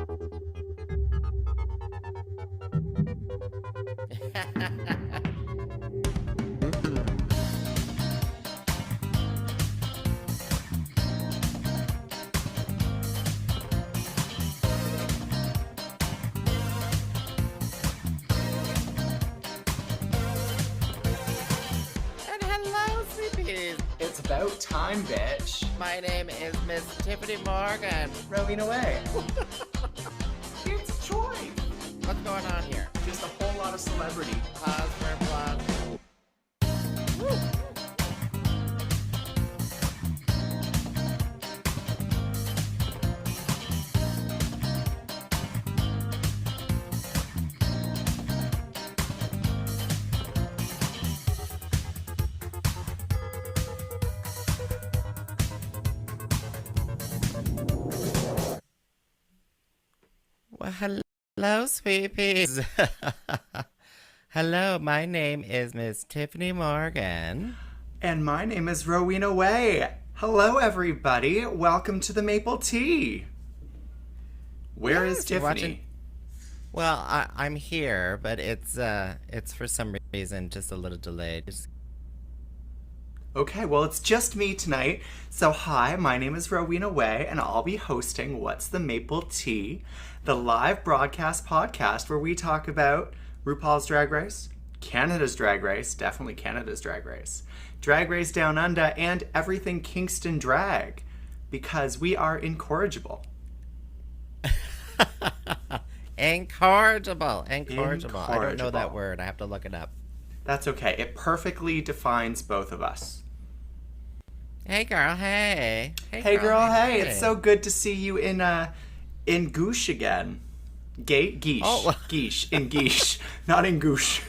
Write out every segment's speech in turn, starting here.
It's about time, bitch. My name is Miss Tyffanie Morgan. Rowena Whey. It's Troy. What's going on here? Just a whole lot of celebrity. Pause for applause. Woo. Well, hello, sweet peas. Hello, my name is Miss Tyffanie Morgan. And my name is Rowena Whey. Hello, everybody. Welcome to the Maple Tea. Where is Tyffanie? Well, I'm here, but it's for some reason just a little delayed. Okay, well, it's just me tonight. So, hi, my name is Rowena Whey, and I'll be hosting What's the Maple Tea, the live broadcast podcast where we talk about RuPaul's Drag Race, Canada's Drag Race, definitely Canada's Drag Race, Drag Race Down Under, and everything Kingston drag, because we are incorrigible. Incorrigible. I don't know that word. I have to look it up. That's okay. It perfectly defines both of us. Hey, girl. Hey. Hey, girl. Hey. It's so good to see you in Goosh again. Geesh. Oh. Geesh. In Geesh. Not in Goosh.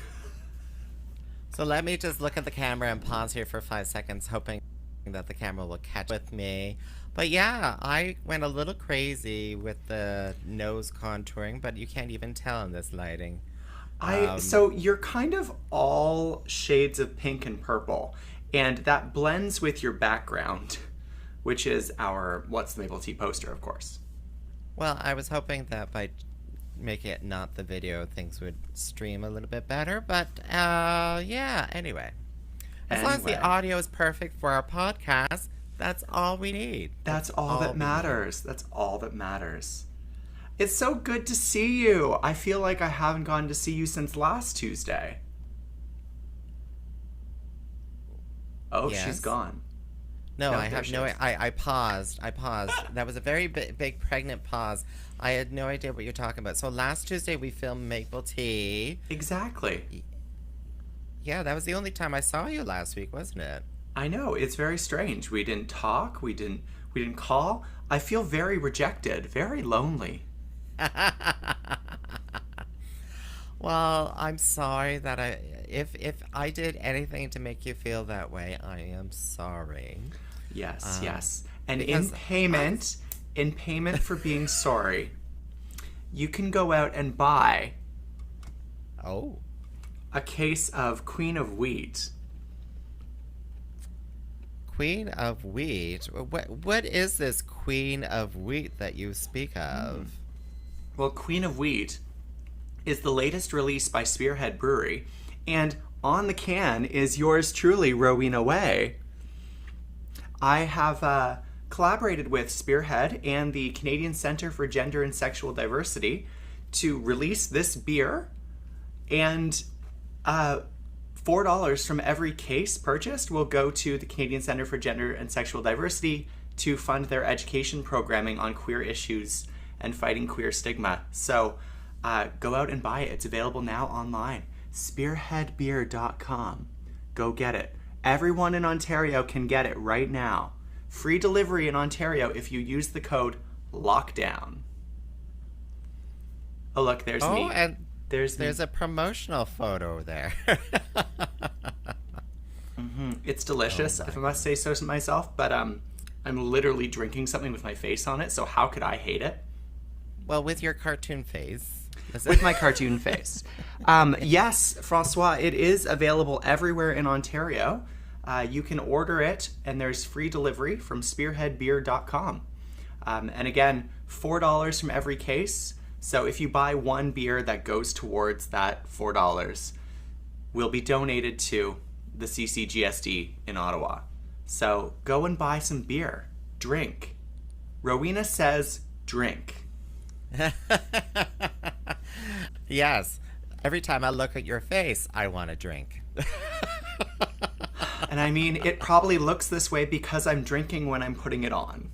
So let me just look at the camera and pause here for 5 seconds, hoping that the camera will catch with me. But yeah, I went a little crazy with the nose contouring, but you can't even tell in this lighting. So you're kind of all shades of pink and purple, and that blends with your background, which is our What's the Maple Tea poster, of course. Well, I was hoping that by making it not the video, things would stream a little bit better, but yeah, anyway. As long as the audio is perfect for our podcast, that's all we need. That's all that matters. That's all that matters. It's so good to see you. I feel like I haven't gone to see you since last Tuesday. Oh, yes. She's gone. No, I have no. I paused. That was a very big pregnant pause. I had no idea what you're talking about. So last Tuesday we filmed Maple Tea. Exactly. Yeah, that was the only time I saw you last week, wasn't it? I know. It's very strange. We didn't talk. We didn't call. I feel very rejected. Very lonely. Well, I'm sorry that if I did anything to make you feel that way, I am sorry. Yes, yes. And in payment for being sorry, you can go out and buy a case of Queen of Wheat. Queen of Wheat? What is this Queen of Wheat that you speak of? Well, Queen of Wheat is the latest release by Spearhead Brewery, and on the can is yours truly, Rowena Whey. I have collaborated with Spearhead and the Canadian Centre for Gender and Sexual Diversity to release this beer, and $4 from every case purchased will go to the Canadian Centre for Gender and Sexual Diversity to fund their education programming on queer issues and fighting queer stigma. So go out and buy it. It's available now online. Spearheadbeer.com. Go get it. Everyone in Ontario can get it right now. Free delivery in Ontario if you use the code LOCKDOWN. Oh, look, there's me. And there's a promotional photo there. It's delicious, if I must say so myself, but I'm literally drinking something with my face on it, so how could I hate it? Well, with your cartoon face. With my cartoon face. Yes, Francois, it is available everywhere in Ontario. You can order it, and there's free delivery from spearheadbeer.com. And again, $4 from every case. So if you buy one beer that goes towards that $4, will be donated to the CCGSD in Ottawa. So go and buy some beer. Drink. Rowena says drink. Yes. Every time I look at your face, I want to drink. And I mean, it probably looks this way because I'm drinking when I'm putting it on.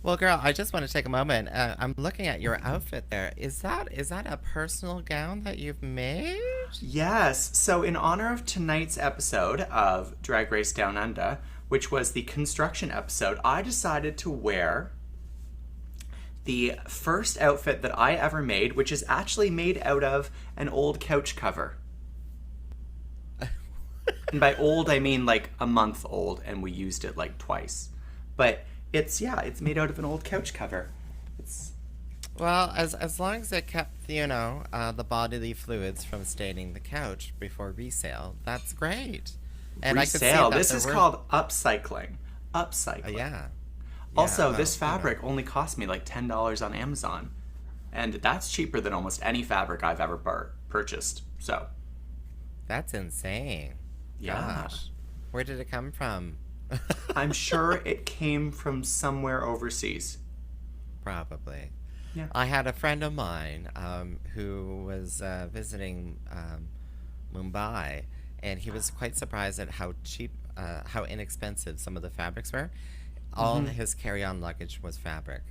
Well, girl, I just want to take a moment. I'm looking at your outfit there. Is that a personal gown that you've made? Yes. So in honor of tonight's episode of Drag Race Down Under, which was the construction episode, I decided to wear the first outfit that I ever made, which is actually made out of an old couch cover. And by old, I mean like a month old, and we used it like twice. But it's made out of an old couch cover. Well, as long as it kept, the bodily fluids from staining the couch before resale, that's great. And resale. I could see that this is called upcycling. Upcycling. Yeah. Also, this fabric only cost me like $10 on Amazon. And that's cheaper than almost any fabric I've ever purchased. So. That's insane. Yeah. Gosh. Where did it come from? I'm sure it came from somewhere overseas. Probably. Yeah. I had a friend of mine who was visiting Mumbai, and he was quite surprised at how cheap, how inexpensive some of the fabrics were. All his carry-on luggage was fabric.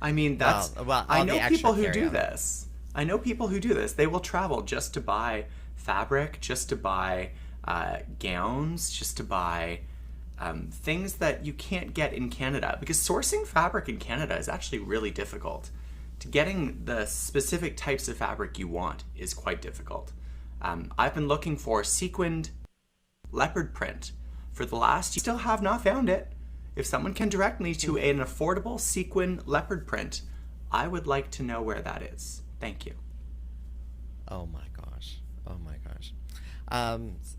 I mean, that's... Well, I know people who do this. They will travel just to buy fabric, just to buy gowns, just to buy things that you can't get in Canada. Because sourcing fabric in Canada is actually really difficult. Getting the specific types of fabric you want is quite difficult. I've been looking for sequined leopard print for the last year. Still have not found it. If someone can direct me to an affordable sequin leopard print, I would like to know where that is. Thank you. Oh my gosh.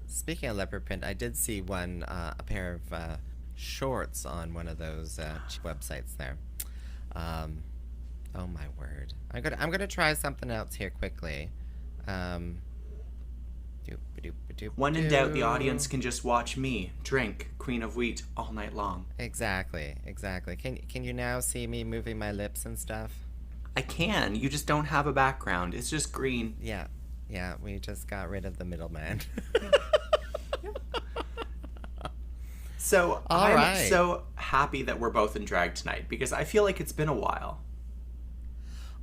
Speaking of leopard print, I did see a pair of shorts on one of those websites there. Oh my word! I'm gonna try something else here quickly. When in doubt, the audience can just watch me drink Queen of Wheat all night long. Exactly. Can you now see me moving my lips and stuff? I can. You just don't have a background. It's just green. Yeah. We just got rid of the middleman. So I'm so happy that we're both in drag tonight because I feel like it's been a while.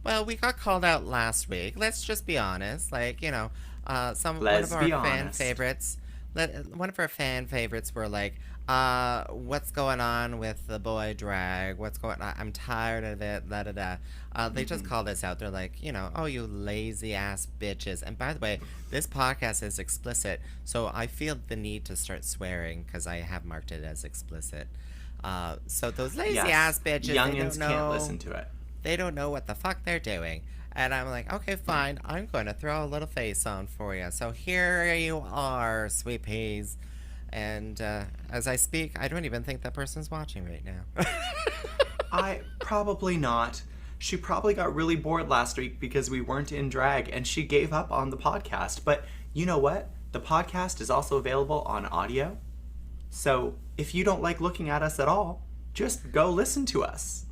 Well, we got called out last week. Let's just be honest. Like, one of our fan favorites. One of our fan favorites were like, what's going on with the boy drag? What's going on? I'm tired of it. They just called us out. They're like, oh, you lazy ass bitches. And by the way, this podcast is explicit, so I feel the need to start swearing because I have marked it as explicit. So those lazy ass bitches, youngins can't listen to it. They don't know what the fuck they're doing. And I'm like, okay, fine. I'm going to throw a little face on for you. So here you are, sweet peas. And as I speak, I don't even think that person's watching right now. I probably not. She probably got really bored last week because we weren't in drag and she gave up on the podcast. But you know what? The podcast is also available on audio. So if you don't like looking at us at all, just go listen to us.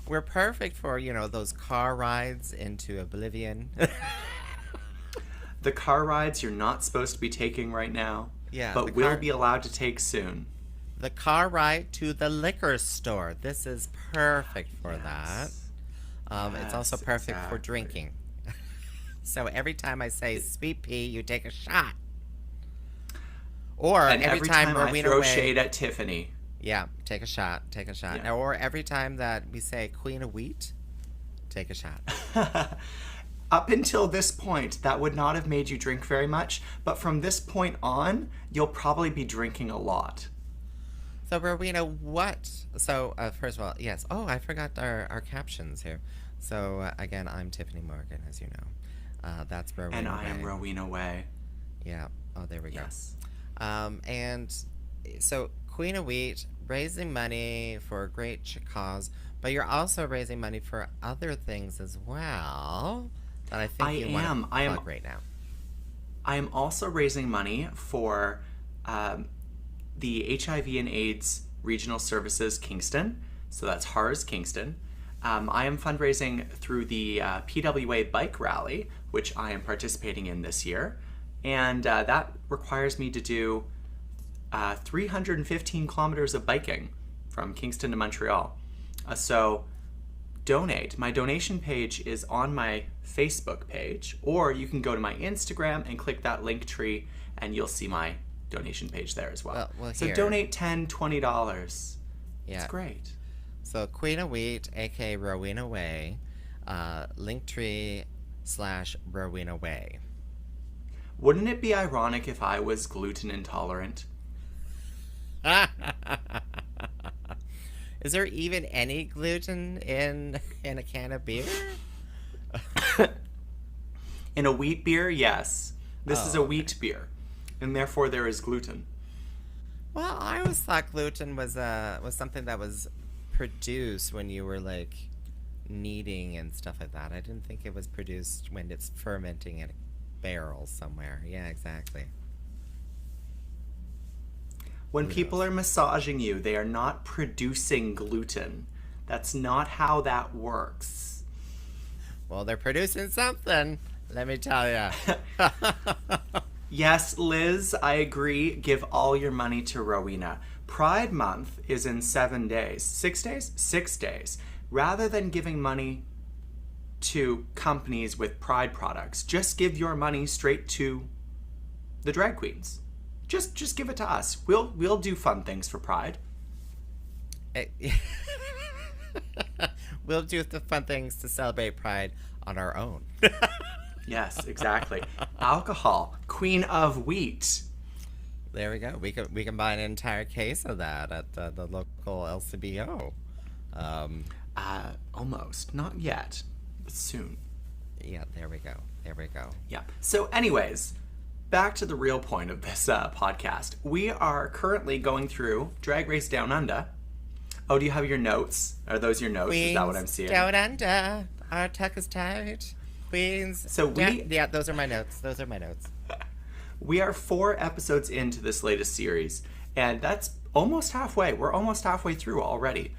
We're perfect for, those car rides into oblivion. The car rides you're not supposed to be taking right now. Yeah, but will be allowed to take soon. The car ride to the liquor store. This is perfect for that. It's also perfect for drinking. So every time I say sweet pea, you take a shot. Or every time I throw shade at Tyffanie. Yeah, take a shot. Yeah. Or every time that we say Queen of Wheat, take a shot. Up until this point, that would not have made you drink very much, but from this point on, you'll probably be drinking a lot. So, Rowena, what? So, first of all, yes. Oh, I forgot our captions here. So, again, I'm Tyffanie Morgan, as you know. That's Rowena And I am Rowena Whey. Yeah. Oh, there we go. Yes. And so Queen of Wheat, raising money for a great cause, but you're also raising money for other things as well that I think you want to plug right now. I am also raising money for the HIV and AIDS Regional Services Kingston. So that's HARS Kingston. I am fundraising through the PWA Bike Rally, which I am participating in this year. And that requires me to do 315 kilometers of biking from Kingston to Montreal. So donate. My donation page is on my Facebook page, or you can go to my Instagram and click that link tree and you'll see my donation page there as well. So donate $10, $20. Yeah. It's great. So Queen of Wheat, aka Rowena Whey, linktree/Rowena Whey. Wouldn't it be ironic if I was gluten intolerant? Is there even any gluten in a can of beer? In a wheat beer, yes. This is a wheat beer, and therefore there is gluten. Well, I always thought gluten was something that was produced when you were like kneading and stuff like that. I didn't think it was produced when it's fermenting in a barrel somewhere. Yeah, exactly. When people are massaging you, they are not producing gluten. That's not how that works. Well, they're producing something, let me tell you. Yes, Liz, I agree. Give all your money to Rowena. Pride Month is in 7 days. 6 days? 6 days. Rather than giving money to companies with Pride products, just give your money straight to the drag queens. Just give it to us. We'll do fun things for Pride. We'll do the fun things to celebrate Pride on our own. Yes, exactly. Alcohol, Queen of Wheat. There we go. We can buy an entire case of that at the local LCBO. Almost. Not yet, but soon. Yeah, there we go. Yeah. So anyways, back to the real point of this podcast. We are currently going through Drag Race Down Under. Oh, do you have your notes? Are those your notes? Queens is that what I'm seeing? Down Under. Our tuck is tight. Queens. So yeah, those are my notes. We are 4 episodes into this latest series, and that's almost halfway. We're almost halfway through already.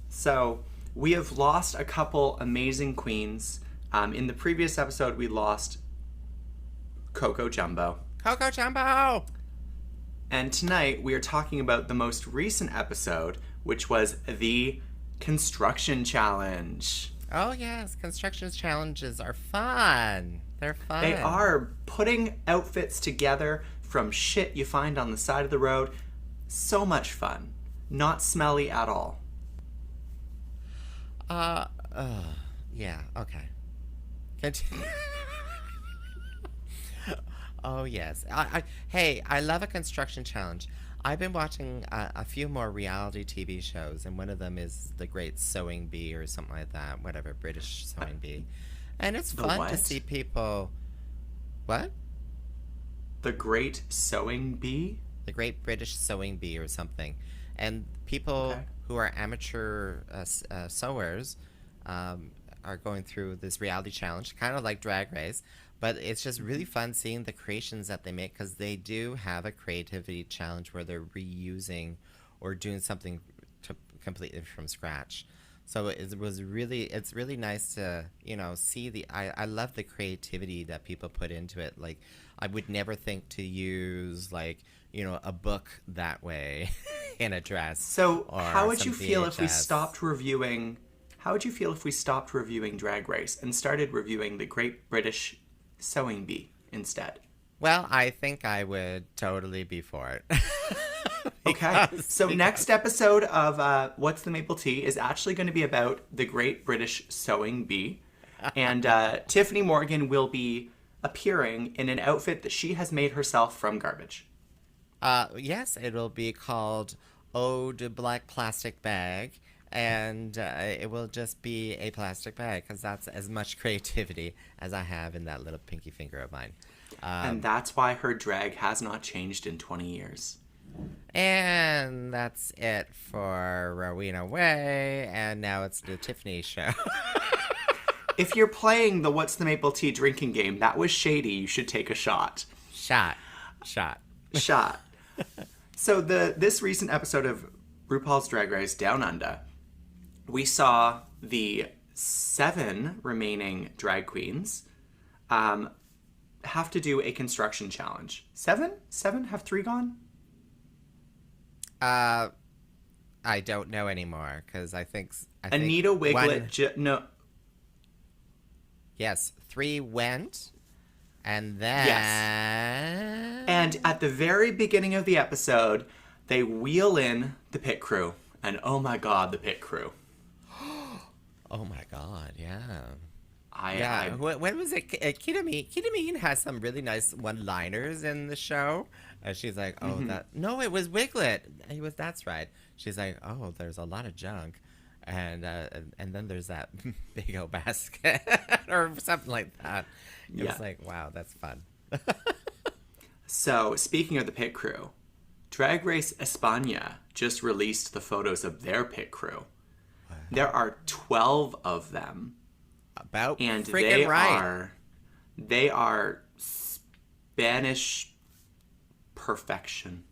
So we have lost a couple amazing queens. In the previous episode, we lost Coco Jumbo. And tonight, we are talking about the most recent episode, which was the Construction Challenge. Oh, yes. Construction challenges are fun. They're fun. They are. Putting outfits together from shit you find on the side of the road. So much fun. Not smelly at all. Yeah, okay. Continue. Oh, yes. I love a construction challenge. I've been watching a few more reality TV shows, and one of them is The Great Sewing Bee or something like that. Whatever, British Sewing Bee. And it's fun to see people... What? The Great Sewing Bee? The Great British Sewing Bee or something. And people who are amateur sewers are going through this reality challenge, kind of like Drag Race. But it's just really fun seeing the creations that they make, because they do have a creativity challenge where they're reusing or doing something completely from scratch. So it's really nice to, see I love the creativity that people put into it. Like, I would never think to use a book that way in a dress. So how would you feel if we stopped reviewing Drag Race and started reviewing the Great British Sewing Bee instead? Well, I think I would totally be for it. Okay. So next episode of What's the Maple Tea is actually going to be about the Great British Sewing Bee. And Tyffanie Morgan will be appearing in an outfit that she has made herself from garbage. Yes, it will be called Ode Black Plastic Bag. And it will just be a plastic bag, because that's as much creativity as I have in that little pinky finger of mine. And that's why her drag has not changed in 20 years. And that's it for Rowena Whey, and now it's the Tyffanie show. If you're playing the What's the Maple Tea drinking game, that was shady. You should take a shot. Shot. Shot. So this recent episode of RuPaul's Drag Race Down Under, we saw the 7 remaining drag queens have to do a construction challenge. 7? 7? Have 3 gone? I don't know anymore, because I think Anita Wiglet... No. Yes, 3 went, and then... Yes. And at the very beginning of the episode, they wheel in the pit crew. And oh my god, the pit crew. Oh my god, yeah. When was it? Kita has some really nice one-liners in the show. And she's like, oh, no, it was Wiglet. That's right. She's like, oh, there's a lot of junk. And then there's that big old basket or something like that. It was like, wow, that's fun. So, speaking of the pit crew, Drag Race España just released the photos of their pit crew. Wow. There are 12 of them. About and freaking right. They are Spanish perfection.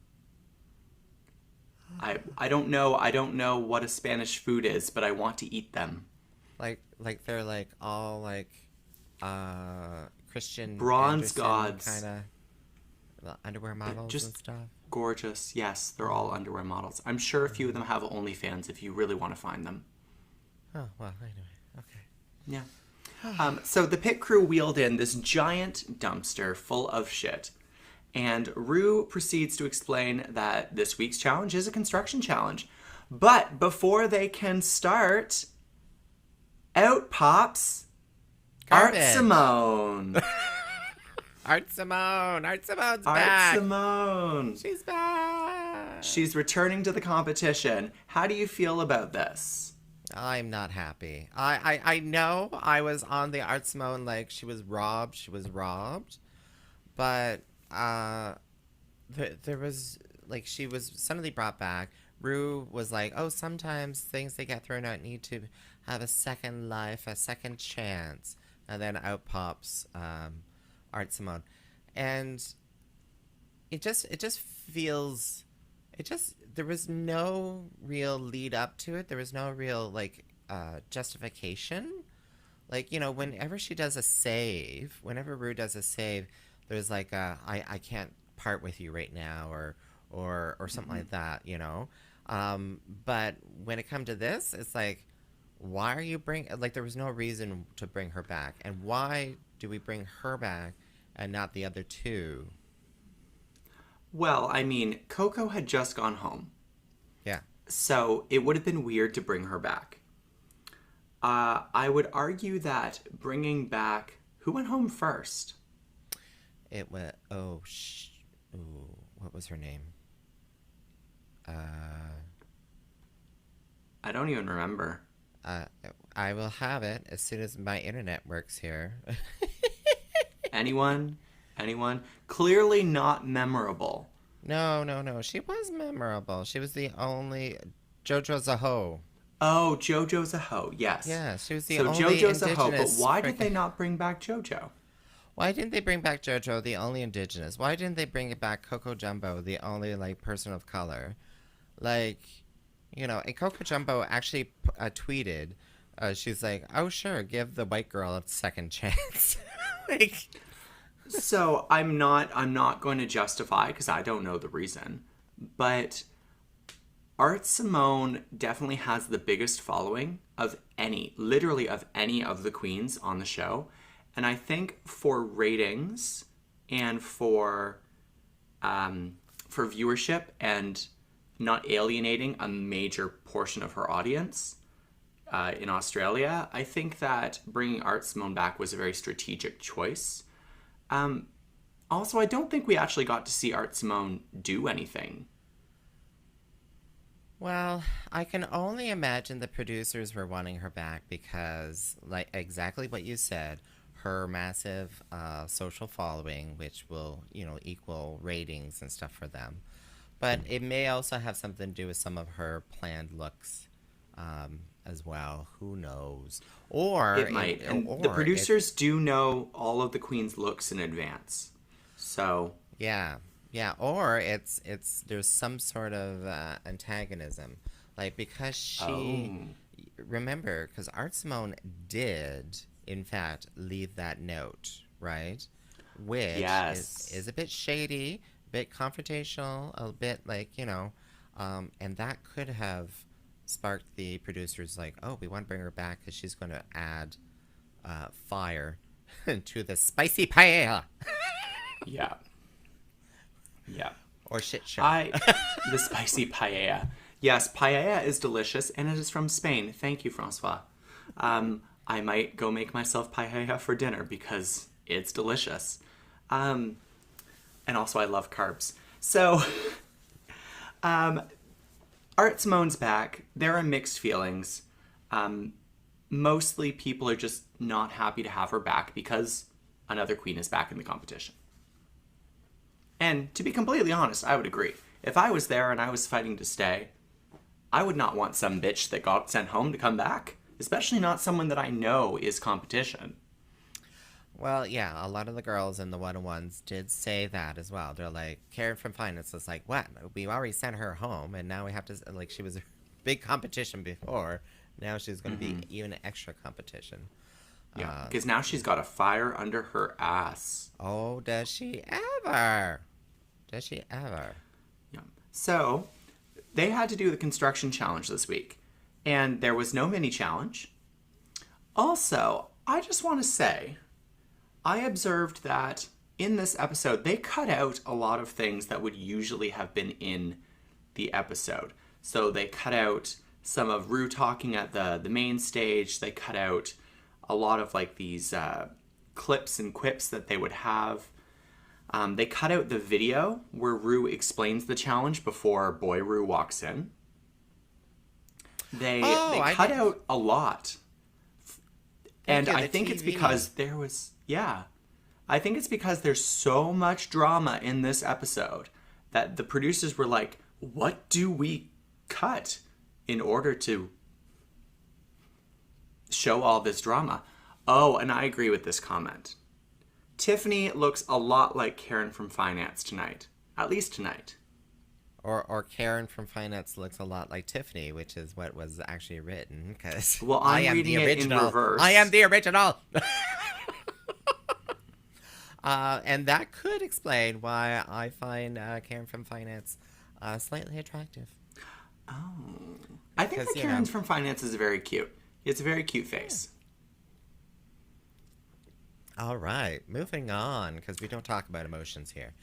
I don't know what a Spanish food is, but I want to eat them. Like they're like all like Christian bronze gods, kind of underwear models just and stuff. Gorgeous. Yes, they're all underwear models. I'm sure a few of them have OnlyFans if you really want to find them. Oh, well, anyway. Okay. Yeah. So the pit crew wheeled in this giant dumpster full of shit. And Ru proceeds to explain that this week's challenge is a construction challenge. But before they can start, out pops Garbage. Art Simone. Art Simone's back. Art Simone. She's back. She's returning to the competition. How do you feel about this? I'm not happy. I know I was on the Art Simone like she was robbed. But there was like she was suddenly brought back. Ru was like, oh, sometimes things that get thrown out need to have a second life, a second chance. And then out pops Art Simone. And it just feels... there was no real lead up to it. There was no real, like, justification. Like, you know, whenever she does a save, whenever Ru does a save, there's like I can't part with you right now or something like that, you know? But when it comes to this, it's like, why are you there was no reason to bring her back. And why do we bring her back and not the other 2? Well, I mean, Coco had just gone home. Yeah. So it would have been weird to bring her back. I would argue that bringing back... Who went home first? It went... what was her name? I don't even remember. I will have it as soon as my internet works here. Anyone? Clearly not memorable. No. She was memorable. She was the only... JoJo Zaho. Oh, JoJo Zaho, yes. Yeah, she was the only JoJo indigenous... Zaho, but why did they not bring back JoJo? Why didn't they bring back JoJo, the only indigenous? Why didn't they bring it back Coco Jumbo, the only, like, person of color? Like, you know, and Coco Jumbo actually tweeted, she's like, oh, sure, give the white girl a second chance. Like... So I'm not going to justify, because I don't know the reason, but Art Simone definitely has the biggest following of literally of any of the queens on the show. And I think for ratings and for viewership and not alienating a major portion of her audience in Australia, I think that bringing Art Simone back was a very strategic choice. Also, I don't think we actually got to see Art Simone do anything. Well, I can only imagine the producers were wanting her back because, like, exactly what you said, her massive social following, which will, you know, equal ratings and stuff for them. But it may also have something to do with some of her planned looks as well. Who knows? Or It might. And the producers do know all of the queen's looks in advance. So yeah, yeah. Or it's there's some sort of antagonism, like because she remember because Art Simone did in fact leave that note, right? Which yes, is a bit shady, a bit confrontational, a bit like, and that could have sparked the producers like, oh, we want to bring her back because she's going to add fire to the spicy paella. yeah, yeah. Or shit show. The spicy paella. Yes, paella is delicious, and it is from Spain. Thank you, Francois. I might go make myself paella for dinner because it's delicious. And also I love carbs. So, Art Simone's back. There are mixed feelings. Mostly people are just not happy to have her back because another queen is back in the competition. And to be completely honest, I would agree. If I was there and I was fighting to stay, I would not want some bitch that got sent home to come back. Especially not someone that I know is competition. Well, yeah, a lot of the girls in the one-on-ones did say that as well. They're like, Karen from Finance is like, what? We already sent her home, and now we have to, like, she was a big competition before. Now she's going to be even extra competition. Yeah, because now she's got a fire under her ass. Oh, does she ever? Does she ever? Yeah. So, they had to do the construction challenge this week. And there was no mini challenge. Also, I just want to say, I observed that in this episode, they cut out a lot of things that would usually have been in the episode. So they cut out some of Ru talking at the main stage. They cut out a lot of like these clips and quips that they would have. They cut out the video where Ru explains the challenge before Boy Ru walks in. They cut out a lot. And I think it's because I think it's because there's so much drama in this episode that the producers were like, what do we cut in order to show all this drama? Oh, and I agree with this comment. Tyffanie looks a lot like Karen from Finance tonight. At least tonight. Or Karen from Finance looks a lot like Tyffanie, which is what was actually written. Because I'm reading it in reverse. I am the original. And that could explain why I find Karen from Finance slightly attractive. Oh, I think that Karen from Finance is very cute. It's a very cute face. All right, moving on because we don't talk about emotions here.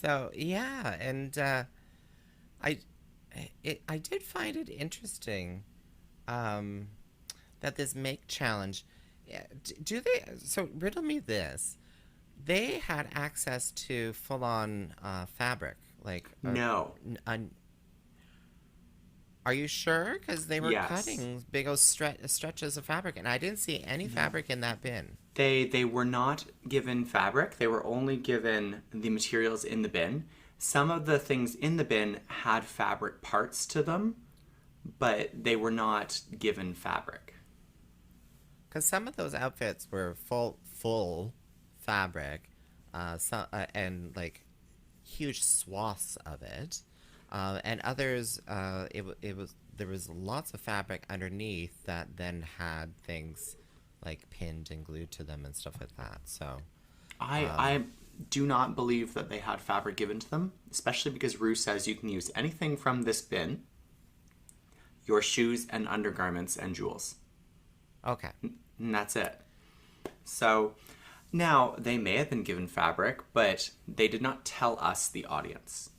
So yeah, and I did find it interesting that this make challenge. Do they? So riddle me this: they had access to full-on fabric, like no. Are you sure? Because they were cutting big old stretches of fabric, and I didn't see any fabric in that bin. They were not given fabric. They were only given the materials in the bin. Some of the things in the bin had fabric parts to them, but they were not given fabric. Because some of those outfits were full fabric, and like huge swaths of it. And others, there was lots of fabric underneath that then had things like pinned and glued to them and stuff like that. So, I do not believe that they had fabric given to them, especially because Ru says you can use anything from this bin, your shoes and undergarments and jewels. Okay, and that's it. So now they may have been given fabric, but they did not tell us, the audience.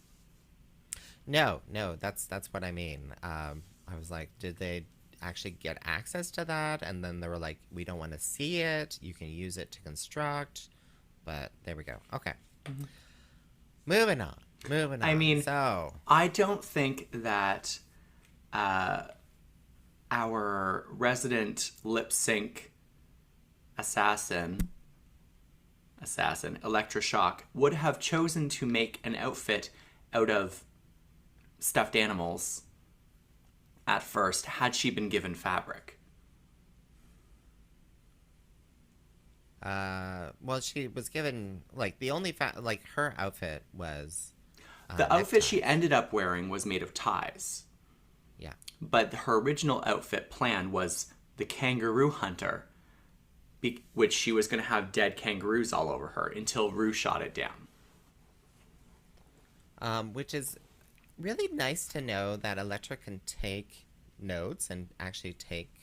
No, that's what I mean. I was like, did they actually get access to that? And then they were like, we don't want to see it. You can use it to construct. But there we go. Okay. Mm-hmm. Moving on. I mean, so I don't think that our resident lip sync assassin assassin, Electroshock, would have chosen to make an outfit out of stuffed animals at first had she been given fabric? Well, she was given, like, the only, her outfit was... The outfit she ended up wearing was made of ties. Yeah. But her original outfit plan was the kangaroo hunter, which she was going to have dead kangaroos all over her until Rue shot it down. Which is really nice to know that Elektra can take notes and actually take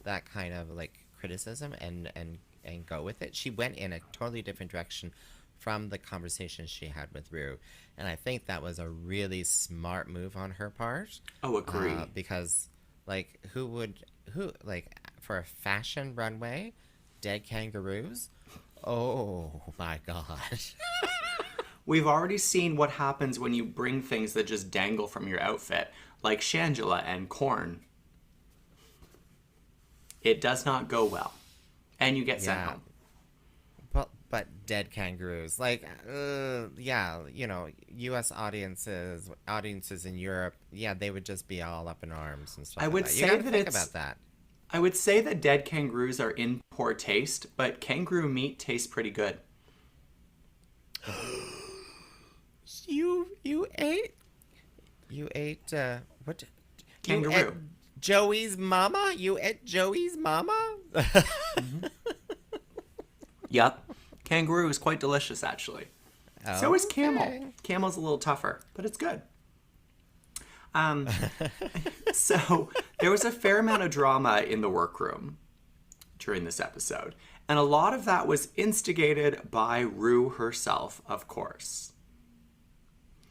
that kind of, like, criticism and go with it. She went in a totally different direction from the conversation she had with Rue. And I think that was a really smart move on her part. Oh, agree. Because, like, who, for a fashion runway, dead kangaroos? Oh, my gosh. We've already seen what happens when you bring things that just dangle from your outfit, like Shangela and Korn. It does not go well. And you get sent home. But dead kangaroos, like, yeah, you know, U.S. audiences in Europe, yeah, they would just be all up in arms and stuff. I would like that. say that think about that. I would say that dead kangaroos are in poor taste, but kangaroo meat tastes pretty good. You ate what? Kangaroo. You ate Joey's mama? You ate Joey's mama? Mm-hmm. Yep. Kangaroo is quite delicious, actually. Okay. So is camel. Camel's a little tougher, but it's good. So there was a fair amount of drama in the workroom during this episode. And a lot of that was instigated by Rue herself, of course.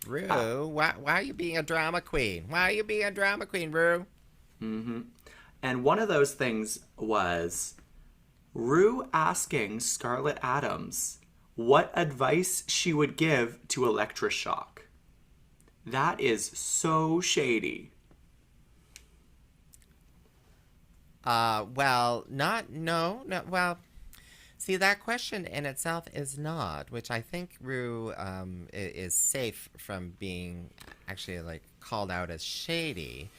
Rue, why are you being a drama queen? Why are you being a drama queen, Rue? Mm-hmm. And one of those things was Rue asking Scarlett Adams what advice she would give to Electroshock. That is so shady. Well, see, that question in itself is not, which I think Rue is safe from being actually, like, called out as shady,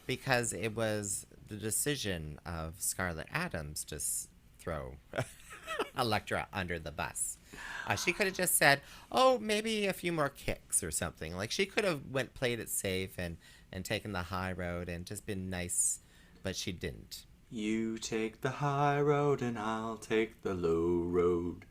because it was the decision of Scarlett Adams to throw Elektra under the bus. She could have just said, oh, maybe a few more kicks or something. Like, she could have played it safe and taken the high road and just been nice, but she didn't. You take the high road and I'll take the low road.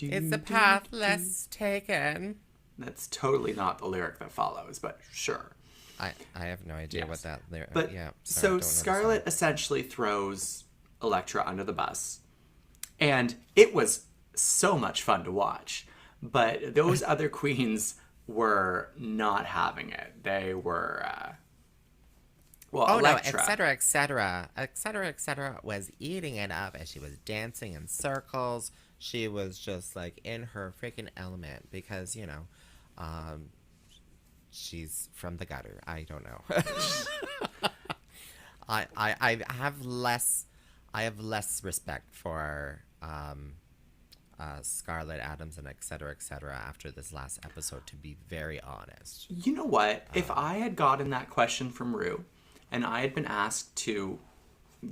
It's the path less taken. That's totally not the lyric that follows, but sure. I have no idea what that lyric. But yeah, so Scarlett essentially throws Elektra under the bus, and it was so much fun to watch. But those other queens were not having it. They were. Elektra. No, et cetera, was eating it up as she was dancing in circles. She was just, like, in her freaking element because, you know, she's from the gutter. I don't know. I have less respect for Scarlett Adams and et cetera after this last episode, to be very honest. You know what? If I had gotten that question from Rue, and I had been asked to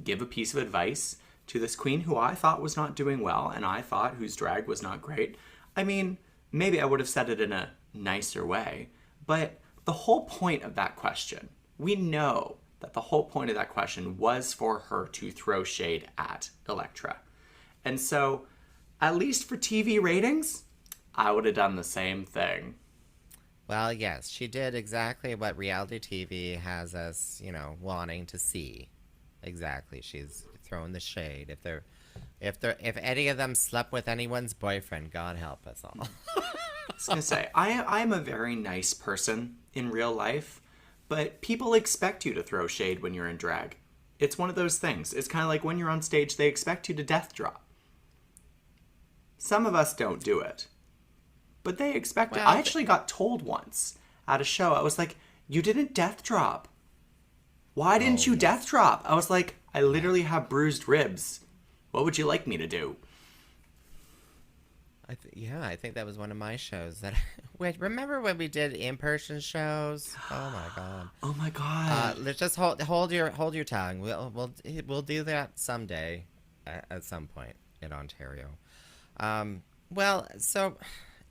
give a piece of advice to this queen who I thought was not doing well, and I thought whose drag was not great, I mean, maybe I would have said it in a nicer way. But the whole point of that question, we know that the whole point of that question was for her to throw shade at Elektra. And so, at least for TV ratings, I would have done the same thing. Well, yes, she did exactly what reality TV has us, you know, wanting to see. Exactly. She's throwing the shade. If any of them slept with anyone's boyfriend, God help us all. I was going to say, I'm a very nice person in real life, but people expect you to throw shade when you're in drag. It's one of those things. It's kind of like when you're on stage, they expect you to death drop. Some of us don't do it. But they expect it. I actually got told once at a show, I was like, you didn't death drop. Why didn't you death drop? I was like, I literally have bruised ribs. What would you like me to do? I think that was one of my shows that. Wait, remember when we did in-person shows? Oh my god. Oh my god. Let's just hold your tongue. We'll do that someday, at some point in Ontario. Well, so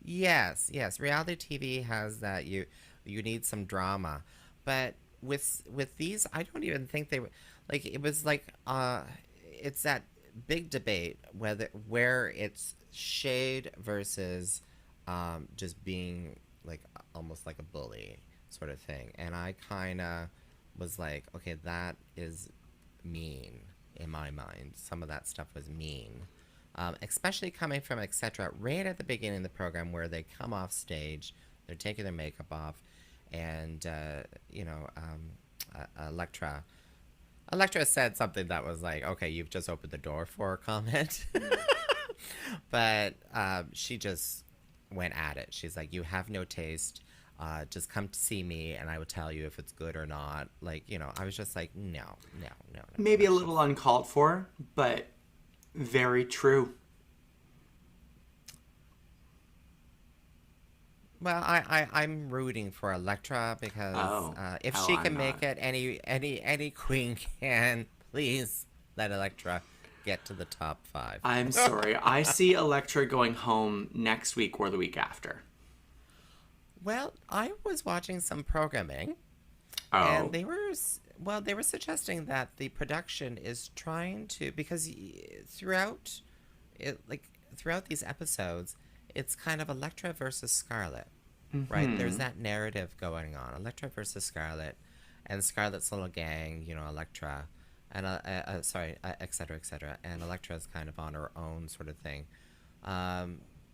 yes, reality TV has that. You need some drama, but with these, I don't even think they were like. It was like it's that big debate where it's shade versus just being like almost like a bully sort of thing, and I kind of was like, okay, that is mean in my mind. Some of that stuff was mean, especially coming from etc. right at the beginning of the program where they come off stage, they're taking their makeup off, and Electra said something that was like, okay, you've just opened the door for a comment. But she just went at it. She's like, you have no taste. Just come to see me and I will tell you if it's good or not. Like, I was just like, no. Maybe a little uncalled for, but very true. Well, I'm rooting for Electra because if she can make it, any queen can. Please let Electra get to the top 5. I'm sorry. I see Electra going home next week or the week after. Well, I was watching some programming, and they were suggesting that the production is trying to, because throughout these episodes, it's kind of Electra versus Scarlet, right? There's that narrative going on, Electra versus Scarlet, and Scarlet's little gang, Electra, and et cetera, and Electra's kind of on her own sort of thing.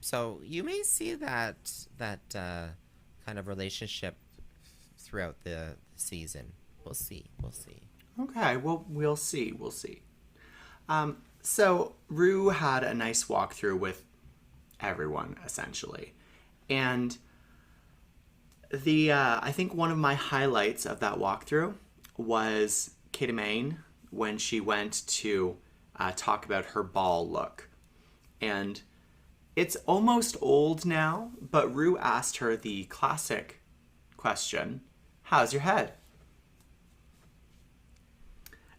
So you may see that kind of relationship throughout the season. We'll see. Okay, well, we'll see. So Rue had a nice walkthrough with everyone, essentially. And I think one of my highlights of that walkthrough was Katie Maine when she went to talk about her ball look. And it's almost old now, but Rue asked her the classic question, how's your head?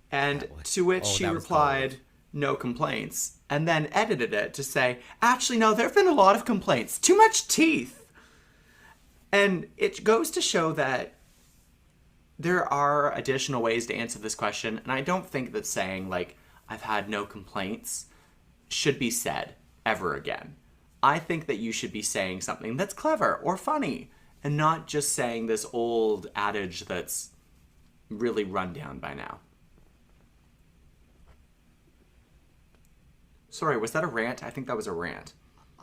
And to which she replied, no complaints, and then edited it to say, actually, no, there have been a lot of complaints. Too much teeth. And it goes to show that there are additional ways to answer this question, and I don't think that saying, like, I've had no complaints should be said ever again. I think that you should be saying something that's clever or funny, and not just saying this old adage that's really run down by now. Sorry, was that a rant? I think that was a rant.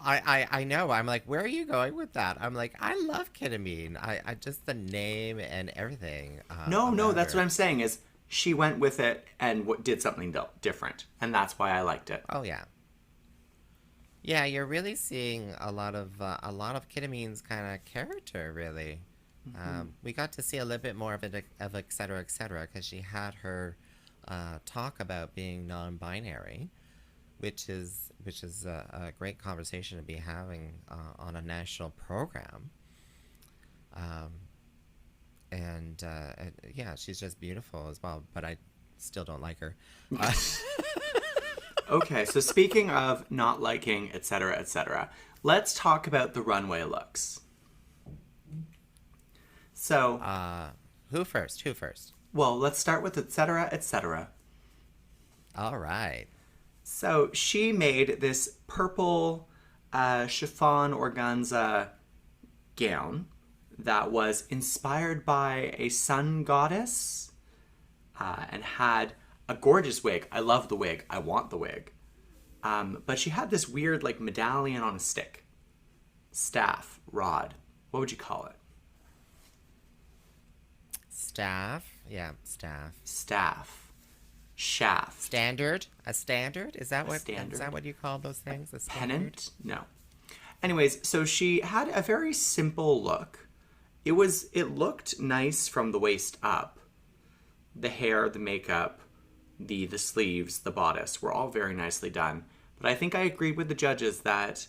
I know. I'm like, where are you going with that? I'm like, I love ketamine. I just the name and everything. No, that's what I'm saying is she went with it and did something different, and that's why I liked it. Oh yeah. Yeah, you're really seeing a lot of ketamine's kind of character, really. We got to see a little bit more of it, of et cetera, because she had her talk about being non-binary, which is a great conversation to be having on a national program. And yeah, she's just beautiful as well, but I still don't like her. Okay, so speaking of not liking, etc., let's talk about the runway looks. So, who first? Well, let's start with etc. All right. So she made this purple chiffon organza gown that was inspired by a sun goddess and had a gorgeous wig. I love the wig. I want the wig. But she had this weird like medallion on a stick. Staff, rod. What would you call it? Staff. Yeah, staff. Staff. Shaft. Standard? A standard? Is that what you call those things? A standard? Pennant? No. Anyways, so she had a very simple look. It looked nice from the waist up. The hair, the makeup, the sleeves, the bodice were all very nicely done. But I think I agreed with the judges that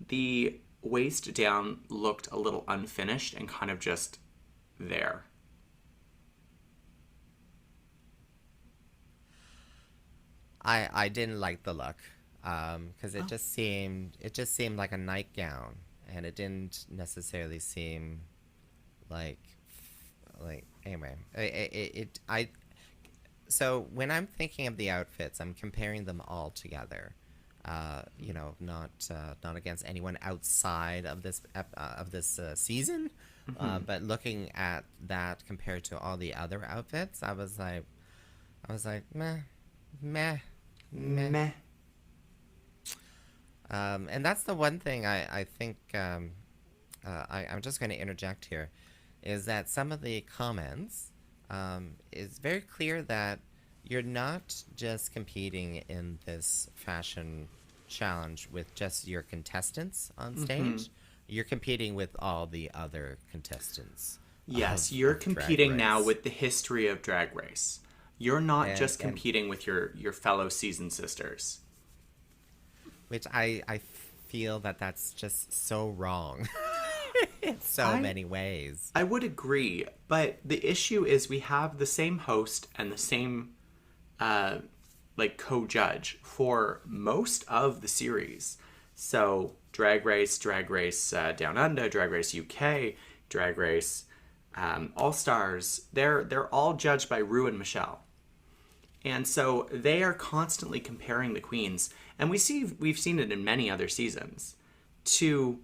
the waist down looked a little unfinished and kind of just there. I didn't like the look because it just seemed like a nightgown, and it didn't necessarily seem like anyway. So when I'm thinking of the outfits, I'm comparing them all together. Not against anyone outside of this season, but looking at that compared to all the other outfits, I was like, meh, meh, meh. Meh. And that's the one thing I think I'm just going to interject here, is that some of the comments is very clear that you're not just competing in this fashion challenge with just your contestants on stage. You're competing with all the other contestants. Yes, you're competing now with the history of Drag Race. You're not just competing with your fellow season sisters. Which I feel that's just so wrong in so many ways. I would agree, but the issue is we have the same host and the same co-judge for most of the series. So Drag Race Down Under, Drag Race UK, Drag Race All Stars, they're all judged by Ru and Michelle. And so they are constantly comparing the queens, and we've seen it in many other seasons, to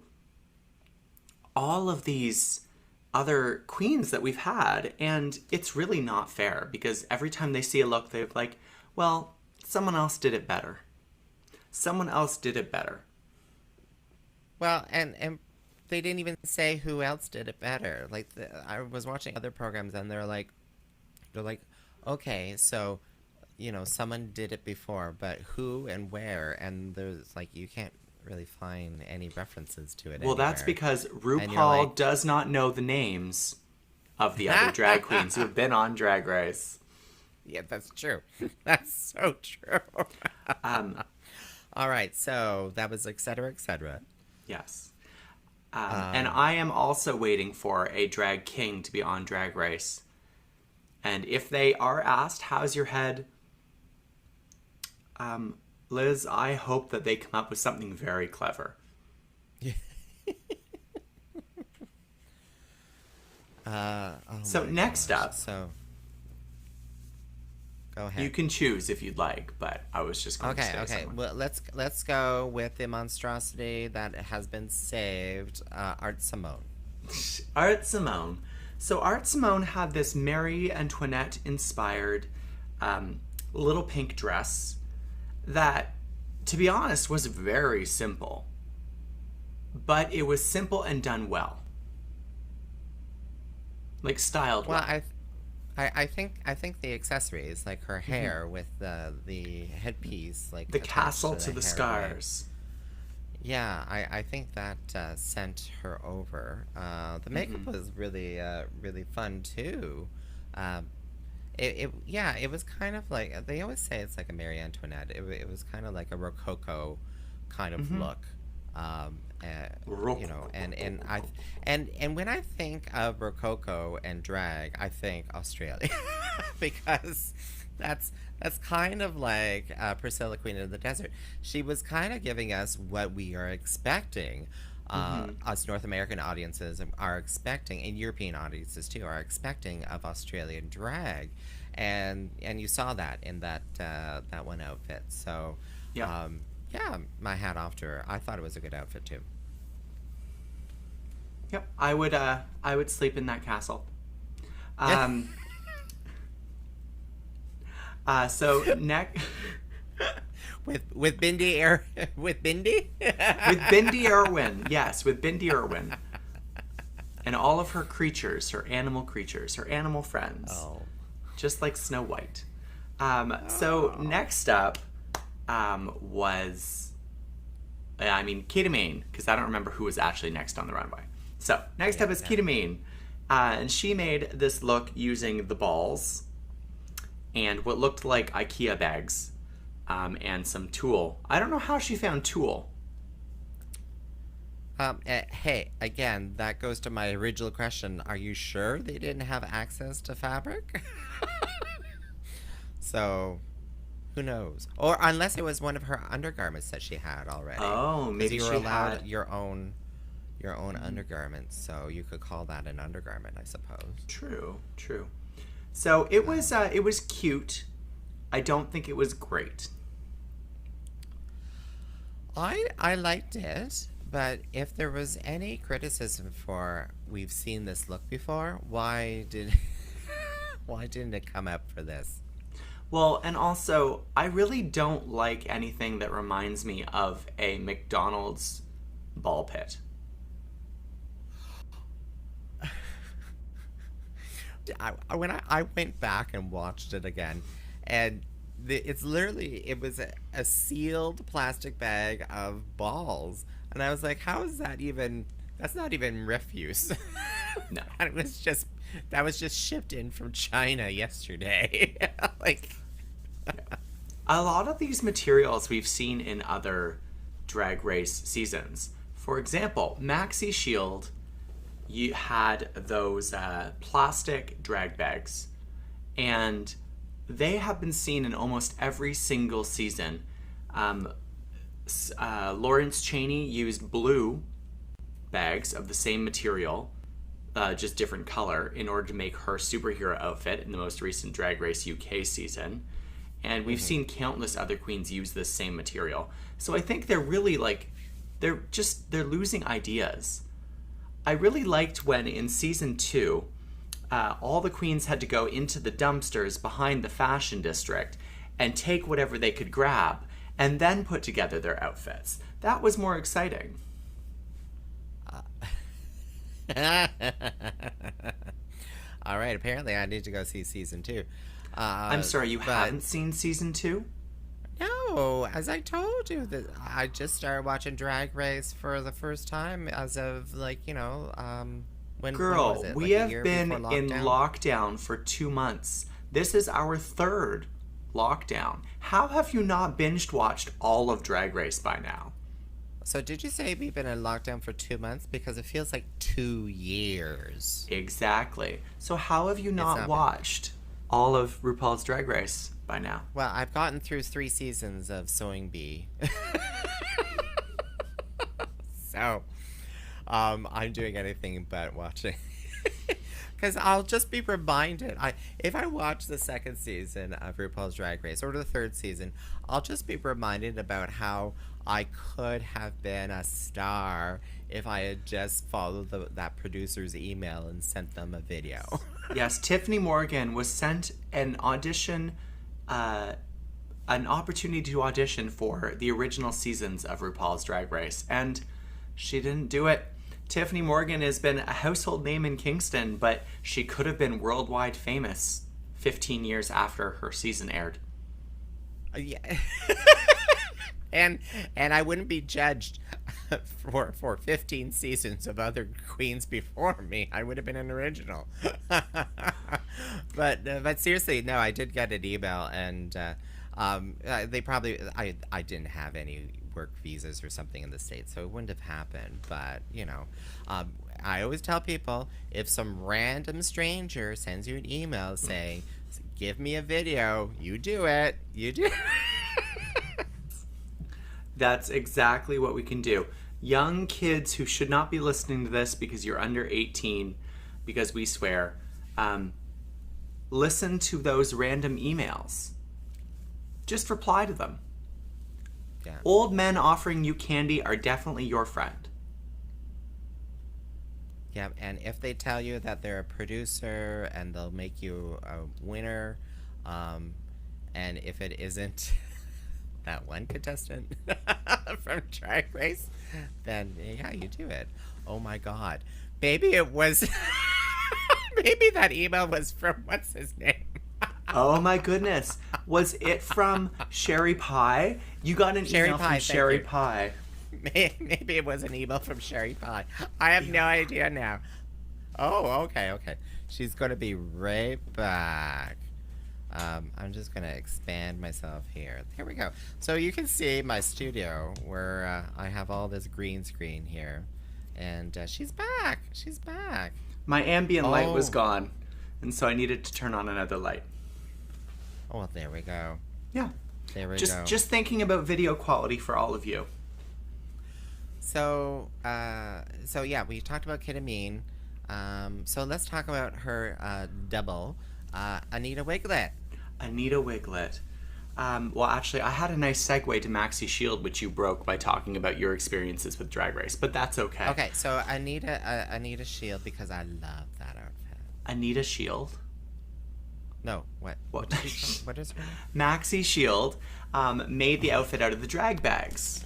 all of these other queens that we've had, and it's really not fair, because every time they see a look, they're like, well, someone else did it better. Someone else did it better. Well, and they didn't even say who else did it better. Like, I was watching other programs, and they're like, okay, so, someone did it before, but who and where? And there's like, you can't really find any references to it. Well, anywhere. That's because RuPaul does not know the names of the other drag queens who have been on Drag Race. Yeah, that's true. That's so true. All right, so that was et cetera, et cetera. Yes. And I am also waiting for a drag king to be on Drag Race. And if they are asked, how's your head? Liz, I hope that they come up with something very clever. So next up. So go ahead. You can choose if you'd like, but I was just going to say something. Well, let's go with the monstrosity that has been saved, Art Simone. Art Simone. So Art Simone had this Marie Antoinette-inspired little pink dress that, to be honest, was very simple. But it was simple and done well. Like, styled well. I think the accessories, like her hair with the headpiece, like the castle to the scars. Yeah, I think that sent her over. The makeup was really really fun too. It was kind of like, they always say it's like a Marie Antoinette. It was kind of like a Rococo kind of look. And when I think of Rococo and drag, I think Australia, because that's kind of like Priscilla, Queen of the Desert. She was kind of giving us what we are expecting. Us North American audiences are expecting, and European audiences too, are expecting of Australian drag, and you saw that in that one outfit. So yeah, my hat off to her. I thought it was a good outfit too. Yep, I would sleep in that castle. So next. With Bindi with Bindi? With Bindi Irwin, yes, with Bindi Irwin. And all of her creatures, her animal friends. Oh. Just like Snow White. So next up was, Kita Mean, because I don't remember who was actually next on the runway. So next up is Kita Mean. And she made this look using the balls and what looked like IKEA bags. And some tulle. I don't know how she found tulle. Hey, again, that goes to my original question. Are you sure they didn't have access to fabric? So, who knows? Or unless it was one of her undergarments that she had already. Oh, Because maybe you were she allowed had. your own undergarments, so you could call that an undergarment, I suppose. True, true. So it was cute. I don't think it was great. I liked it, but if there was any criticism for we've seen this look before, why did why didn't it come up for this? Well, and also, I really don't like anything that reminds me of a McDonald's ball pit. When I went back and watched it again, and it's literally it was a sealed plastic bag of balls, and I was like, how is that even? That's not even refuse. No. And it was just that was just shipped in from China yesterday. Like, A lot of these materials we've seen in other drag race seasons. For example, Maxi Shield, you had those plastic drag bags, and they have been seen in almost every single season. Lawrence Chaney used blue bags of the same material, just different color, in order to make her superhero outfit in the most recent Drag Race UK season. And we've seen countless other queens use this same material. So I think they're really like, they're losing ideas. I really liked when in season 2, all the queens had to go into the dumpsters behind the fashion district and take whatever they could grab and then put together their outfits. That was more exciting. all right. Apparently, I need to go see season 2. I'm sorry, you haven't seen season 2? No, as I told you, that I just started watching Drag Race for the first time as of when Girl, was it? we Like a have year been before in lockdown? lockdown for 2 months. This is our third lockdown. How have you not binged watched all of Drag Race by now? So did you say we've been in lockdown for 2 months? Because it feels like 2 years. Exactly. So how have you not not been- watched all of RuPaul's Drag Race by now? Well, I've gotten through 3 seasons of Sewing Bee. So, I'm doing anything but watching. Because I'll just be reminded. If I watch the second season of RuPaul's Drag Race or the third season, I'll just be reminded about how I could have been a star if I had just followed that producer's email and sent them a video. Yes, Tyffanie Morgan was sent an audition, an opportunity to audition for the original seasons of RuPaul's Drag Race, and she didn't do it. Tyffanie Morgan has been a household name in Kingston, but she could have been worldwide famous 15 years after her season aired. Yeah. And I wouldn't be judged for 15 seasons of other queens before me. I would have been an original. But seriously, no, I did get an email, and they probably I didn't have any work visas or something in the States, so it wouldn't have happened. But I always tell people, if some random stranger sends you an email saying, "Give me a video," you do it. You do. That's exactly what we can do. Young kids who should not be listening to this because you're under 18, because we swear, listen to those random emails. Just reply to them. Yeah. Old men offering you candy are definitely your friend. Yeah, and if they tell you that they're a producer and they'll make you a winner, and if it isn't that one contestant from Drag Race, then yeah, you do it. Oh my God. Maybe it was, maybe that email was from, what's his name? Oh my goodness. Was it from Sherry Pie? You got an Sherry email Pie, from thank Sherry you. Pie. Maybe it was an email from Sherry Pie. I have no idea now. Oh, okay. She's going to be right back. I'm just going to expand myself here. There we go. So you can see my studio where I have all this green screen here. And she's back. She's back. My ambient light was Oh. gone, and so I needed to turn on another light. Oh, well, there we go. Yeah. There we Just go. just thinking about video quality for all of you. So yeah, we talked about ketamine. So let's talk about her double, Anita Wiglet. Anita Wiglet. Well, actually, I had a nice segue to Maxi Shield, which you broke by talking about your experiences with Drag Race, but that's okay. Okay, so Anita Shield, because I love that outfit. Anita Shield. No, what? What? What is her name? Maxi Shield made the outfit out of the drag bags.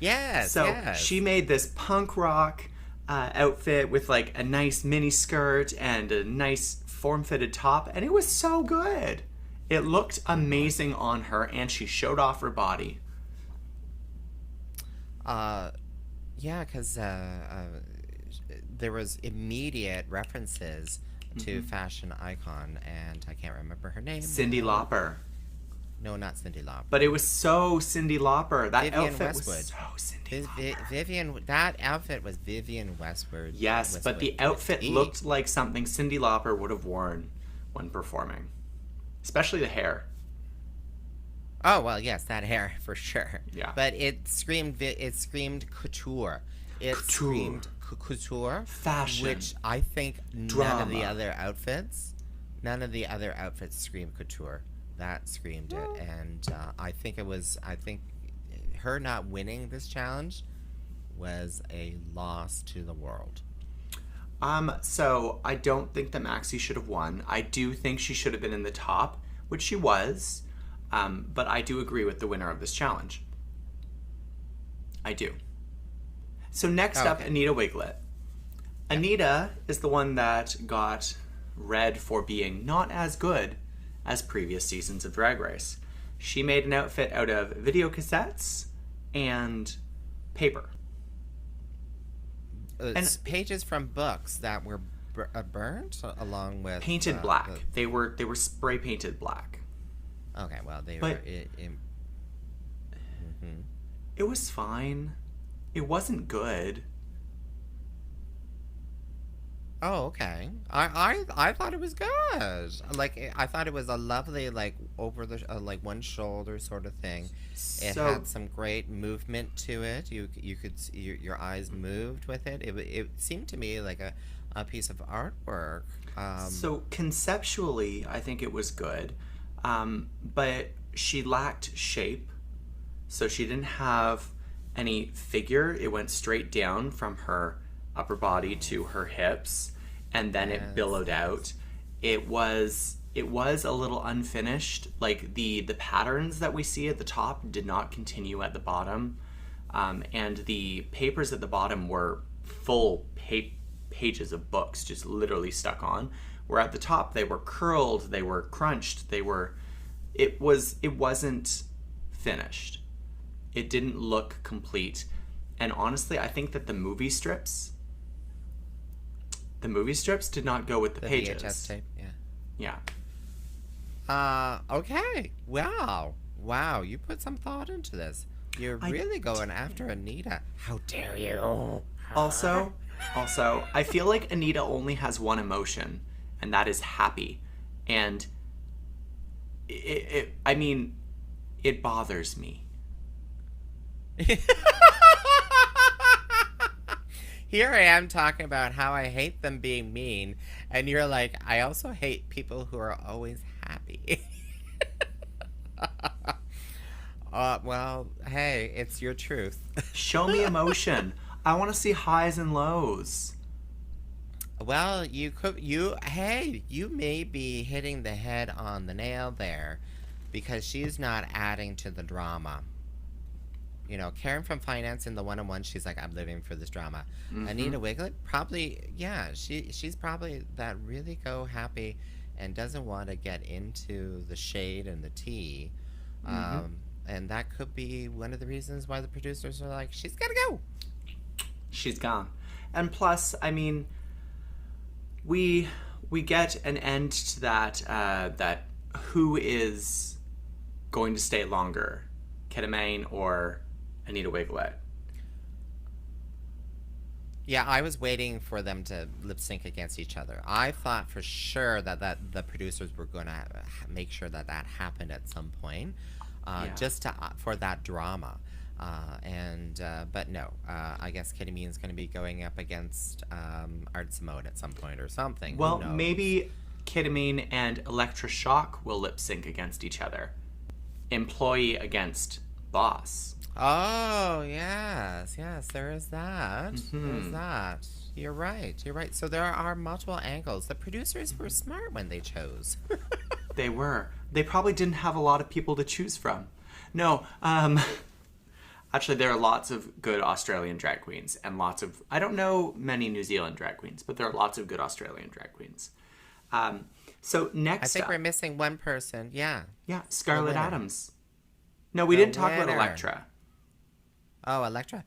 Yes. So yes. she made this punk rock outfit with like a nice mini skirt and a nice form-fitted top, and it was so good. It looked amazing on her, and she showed off her body. Yeah, because there was immediate references to fashion icon, and I can't remember her name. Cyndi Lauper. No, not Cyndi Lauper. But it was so Cyndi Lauper. That Vivienne outfit Westwood. was so Cyndi Lauper. Vivian, that outfit was Vivienne Westwood. Yes, but the outfit with E. looked like something Cyndi Lauper would have worn when performing. Especially the hair. Oh well, yes, that hair for sure. Yeah. But it screamed couture. It screamed couture, Fashion. which I think Drama. none of the other outfits scream couture. That screamed it, and I think her not winning this challenge was a loss to the world. So I don't think that Maxi should have won. I do think she should have been in the top, which she was. But I do agree with the winner of this challenge. I do. So next up, Anita Wiglet. Anita is the one that got red for being not as good as previous seasons of Drag Race. She made an outfit out of video cassettes and paper. And pages from books that were burnt along with Painted black. They were spray painted black. Okay, well they But were. it was fine. It wasn't good. Oh, okay. I thought it was good. Like I thought it was a lovely like over the like one shoulder sort of thing. It had some great movement to it. You could see your eyes moved with it. It seemed to me like a piece of artwork. So conceptually, I think it was good, but she lacked shape. So she didn't have any figure. It went straight down from her upper body to her hips, and then it billowed out. It was a little unfinished. Like the patterns that we see at the top did not continue at the bottom, and the papers at the bottom were full pages of books just literally stuck on. Where at the top they were curled, they were crunched, it wasn't finished. It didn't look complete. And honestly, I think that the movie strips did not go with the pages. VHS tape, yeah. Yeah. Okay. Wow. You put some thought into this. You're really going after Anita. How dare you? Also, I feel like Anita only has one emotion, and that is happy. And it bothers me. Here I am talking about how I hate them being mean, and you're like, I also hate people who are always happy. Well, hey, it's your truth. Show me emotion. I want to see highs and lows. Well, you may be hitting the head on the nail there, because she's not adding to the drama. You know, Karen from Finance in the one-on-one, she's like, I'm living for this drama. Mm-hmm. Anita Wiglet, probably, yeah, she's probably that really go happy and doesn't want to get into the shade and the tea. Mm-hmm. And that could be one of the reasons why the producers are like, she's got to go. She's gone. And plus, I mean, we get an end to that who is going to stay longer, Ketamine or Anita Wiglet. Yeah, I was waiting for them to lip sync against each other. I thought for sure that the producers were going to make sure that happened at some point, Yeah. just to for that drama. But no, I guess Kitty Mean's going to be going up against Art Simone at some point or something. Well, Who knows? maybe Ketamine and Electra Shock will lip sync against each other. Employee against boss. Oh, yes, there is that. There's that. You're right. So there are multiple angles. The producers were smart when they chose. They were. They probably didn't have a lot of people to choose from. No, actually, there are lots of good Australian drag queens and lots of, I don't know many New Zealand drag queens, but there are lots of good Australian drag queens. So next I think up, we're missing one person. Yeah. yeah, Scarlett winner. Adams. No, we The didn't talk about winner. Electra. Oh, Electra.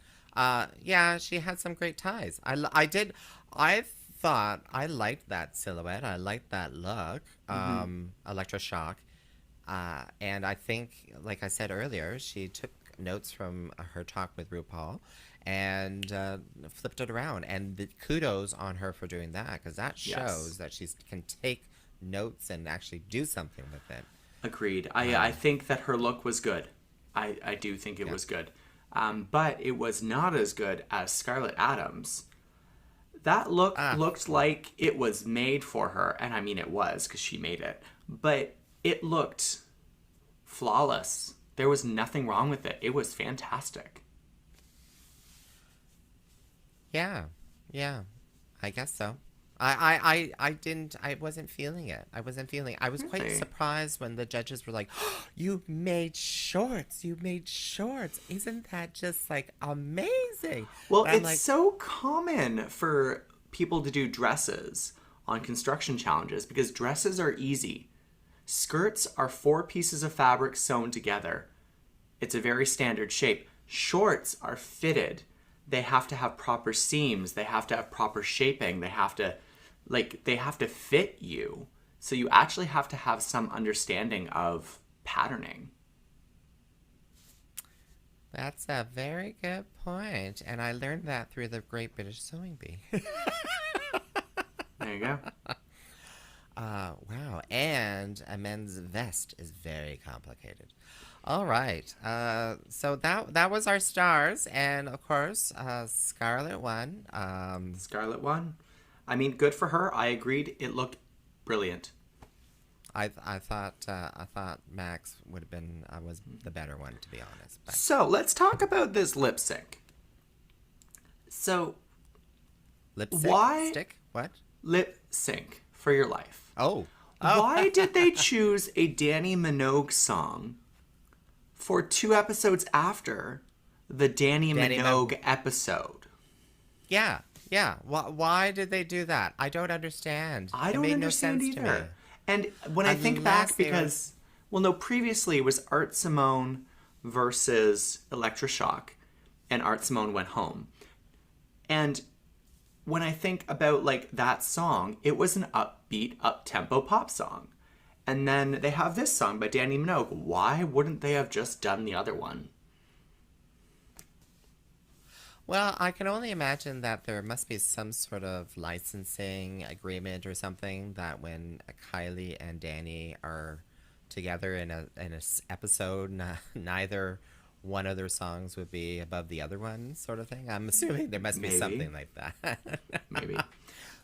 Yeah, she had some great ties. I thought I liked that silhouette. I liked that look. Electra Shock. And I think, like I said earlier, she took notes from her talk with RuPaul and flipped it around. And the kudos on her for doing that, because that shows that she can take notes and actually do something with it. Agreed. I think that her look was good. I do think it was good. But it was not as good as Scarlett Adams. That look looked like it was made for her. And I mean, it was, because she made it. But it looked flawless. There was nothing wrong with it. It was fantastic. Yeah, I guess so. I wasn't feeling it. I was quite Really? surprised when the judges were like, oh, you made shorts. Isn't that just like amazing? Well, And I'm it's like, so common for people to do dresses on construction challenges because dresses are easy. Skirts are 4 pieces of fabric sewn together. It's a very standard shape. Shorts are fitted. They have to have proper seams. They have to have proper shaping. They have to fit you. So you actually have to have some understanding of patterning. that's a very good point. And I learned that through the Great British Sewing Bee. There you go. Wow. And a men's vest is very complicated. All right. So that was our stars. And of course, Scarlett won. Scarlett won. I mean, good for her. I agreed. It looked brilliant. I thought Max would have been was the better one, to be honest. But So let's talk about this lip sync. So lipstick? Why- Stick? What? lip sync for your life. Oh. Why did they choose a Danny Minogue song for 2 episodes after the Danny Minogue episode? Yeah. Why did they do that? I don't understand. I It don't made understand no sense to me. either. And when I think Unless back, they were- because, well, no, previously it was Art Simone versus Electra Shock, and Art Simone went home. And when I think about, like, that song, it was an upbeat, up-tempo pop song. And then they have this song by Danny Minogue. Why wouldn't they have just done the other one? Well, I can only imagine that there must be some sort of licensing agreement or something that when Kylie and Danny are together in a episode, neither one of their songs would be above the other one, sort of thing. I'm assuming there must be Maybe. something like that. Maybe.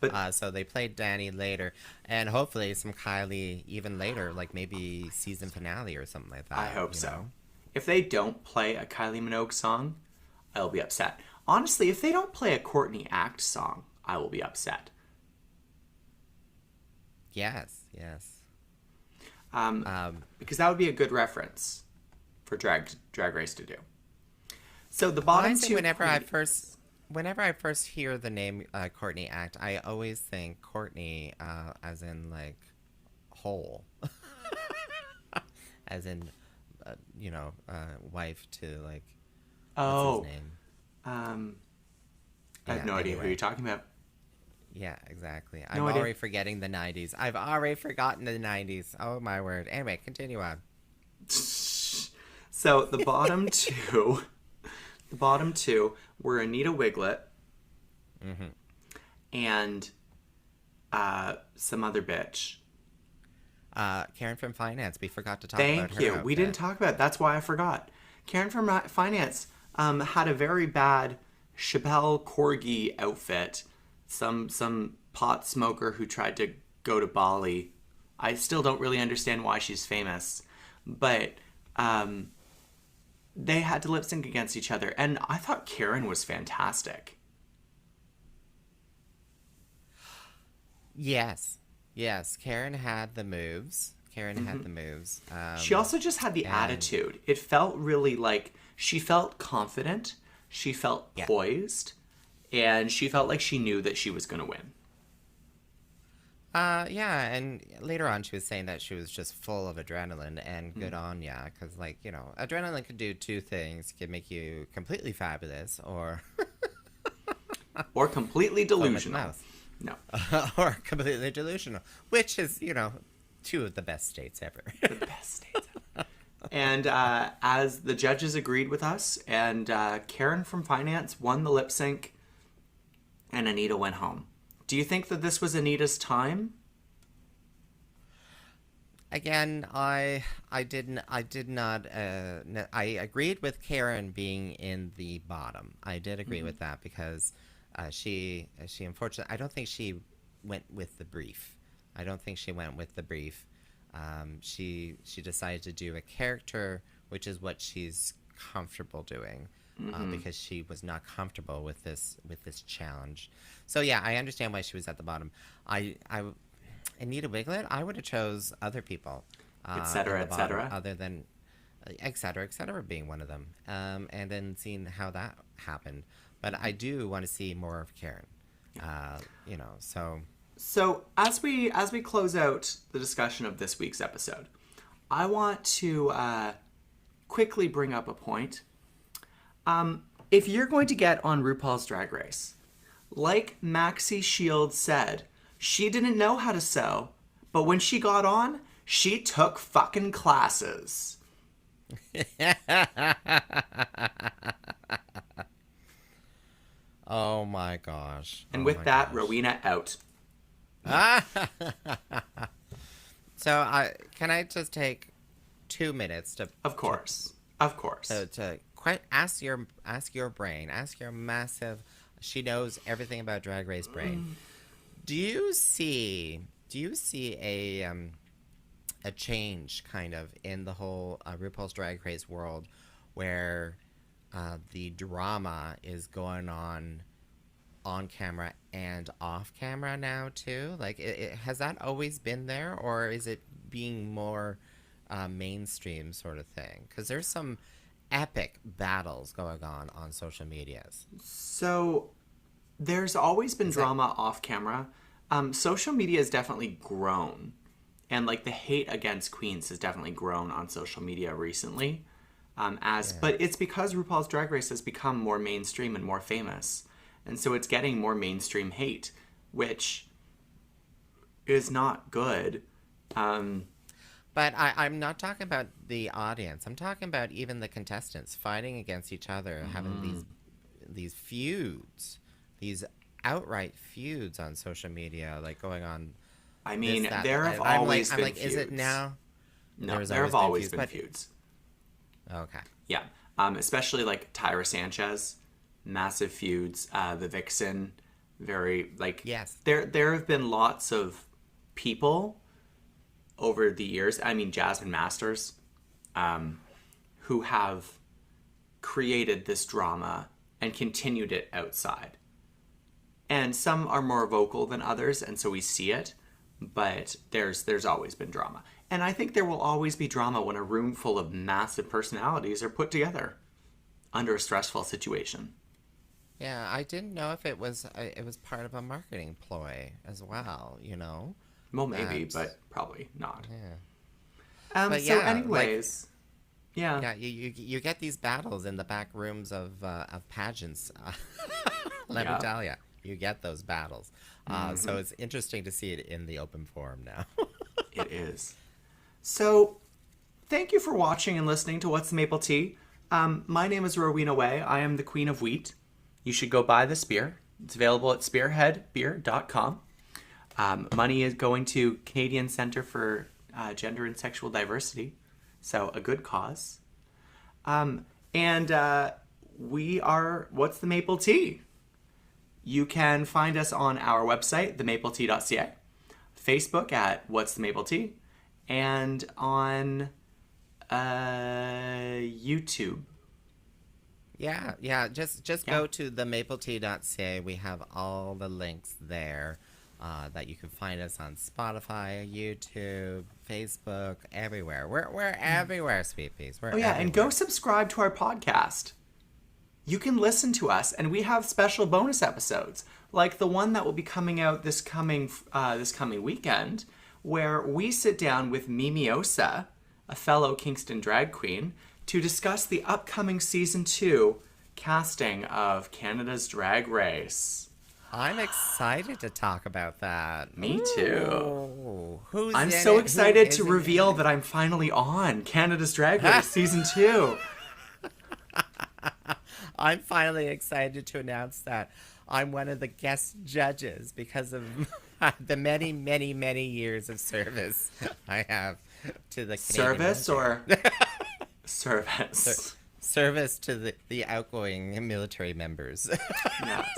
But So they played Danny later, and hopefully some Kylie even later, like maybe season finale or something like that. I hope you so. know? If they don't play a Kylie Minogue song, I'll be upset. Honestly, if they don't play a Courtney Act song, I will be upset. Yes. Because that would be a good reference for Drag Race to do. So the I bottom think two. whenever I first hear the name Courtney Act, I always think Courtney as in like whole, as in wife to like what's his name? I have no idea who you're talking about. Yeah, exactly. No I'm idea. already forgetting the 90s. I've already forgotten the 90s. Oh my word. Anyway, continue on. So the bottom two were Anita Wiglet and some other bitch. Karen from Finance. We forgot to talk about her. Thank you. We didn't talk about it. That's why I forgot. Karen from Finance had a very bad Chappelle Corgi outfit. Some pot smoker who tried to go to Bali. I still don't really understand why she's famous, but they had to lip sync against each other, and I thought Karen was fantastic. Yes. Karen had the moves. She also just had the attitude. It felt really like she felt confident, she felt poised, and she felt like she knew that she was going to win. And later on she was saying that she was just full of adrenaline, and good on ya, because, like, you know, adrenaline could do two things. It could make you completely fabulous, or... or completely delusional. No. Or completely delusional, which is, you know, two of the best states ever. The best states ever. And as the judges agreed with us, and Karen from Finance won the lip sync, and Anita went home. Do you think that this was Anita's time? Again, I did not. I agreed with Karen being in the bottom. I did agree with that, because she unfortunately, I don't think she went with the brief. She decided to do a character, which is what she's comfortable doing, because she was not comfortable with this challenge. So yeah, I understand why she was at the bottom. Anita Wiglet, I would have chose other people, etc. other than etc. being one of them, and then seeing how that happened. But I do want to see more of Karen. You know, so. So as we close out the discussion of this week's episode, I want to quickly bring up a point. If you're going to get on RuPaul's Drag Race, like Maxie Shields said, she didn't know how to sew, but when she got on, she took fucking classes. Oh my gosh. And with that, Rowena out. So can I just take 2 minutes to... Of course. So to ask your brain, ask your massive... She knows everything about Drag Race brain. Do you see a change kind of in the whole RuPaul's Drag Race world, where the drama is going on camera and off camera now too? Like, has that always been there, or is it being more mainstream sort of thing? Because there's some epic battles going on social medias. So there's always been drama off camera. Social media has definitely grown, and like the hate against queens has definitely grown on social media recently. But it's because RuPaul's Drag Race has become more mainstream and more famous, and so it's getting more mainstream hate, which is not good. But I'm not talking about the audience. I'm talking about even the contestants fighting against each other, having these feuds, these outright feuds on social media, like going on. I mean, there have always been feuds. Is it now? No, there have always been feuds. Okay. Yeah, especially like Tyra Sanchez, massive feuds. The Vixen, very like. Yes. There have been lots of people over the years. I mean, Jasmine Masters, who have created this drama and continued it outside. And some are more vocal than others, and so we see it. But there's always been drama. And I think there will always be drama when a room full of massive personalities are put together under a stressful situation. Yeah, I didn't know if it was part of a marketing ploy as well, you know? Well, maybe, but probably not. Yeah. But so anyways, yeah. Yeah, you get these battles in the back rooms of pageants. Let me tell you. You get those battles. So it's interesting to see it in the open forum now. It is. So, thank you for watching and listening to What's the Maple Tea. My name is Rowena Whey. I am the Queen of Wheat. You should go buy the spear. It's available at spearheadbeer.com. Money is going to Canadian Centre for Gender and Sexual Diversity, so a good cause. We are What's the Maple Tea? You can find us on our website, themapletea.ca, Facebook at What's the Maple Tea, and on YouTube. Yeah. Just go to themapletea.ca. We have all the links there that you can find us on Spotify, YouTube, Facebook, everywhere. We're everywhere, sweet peas. We're everywhere. And go subscribe to our podcast. You can listen to us, and we have special bonus episodes, like the one that will be coming out this coming weekend, where we sit down with Mimiosa, a fellow Kingston drag queen, to discuss the upcoming season 2 casting of Canada's Drag Race. I'm excited to talk about that. Me too. Ooh, who's I'm in so it? excited Who to isn't reveal in it? that I'm finally on Canada's Drag Race season 2. I'm finally excited to announce that I'm one of the guest judges because of the many, many, many years of service I have to the Canadian Service military. or service? Service to the outgoing military members. Yes.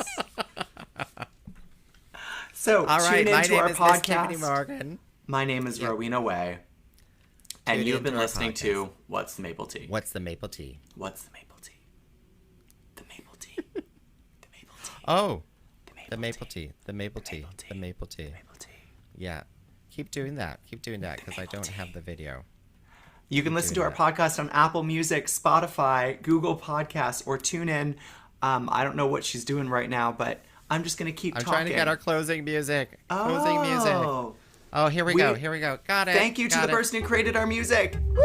So, All right, tune my into name our is Miss Tyffanie podcast. Morgan. My name is Yep. Rowena Whey. And Tune you've into been our listening podcast. to What's the Maple Tea? What's the maple tea? What's the Maple Tea? The Maple Tea. The Maple Tea. Oh, The the maple tea. The maple tea. The maple tea. Maple Tea. Yeah. Keep doing that. Keep doing that because I don't have the video. You can listen to doing our podcast on Apple Music, Spotify, Google Podcasts, or TuneIn. I don't know what she's doing right now, but I'm just going to keep I'm talking. trying to get our closing music. Closing music. Oh, here we go. Here we go. Got it. Thank you to Got the it. person who created our music. Woo!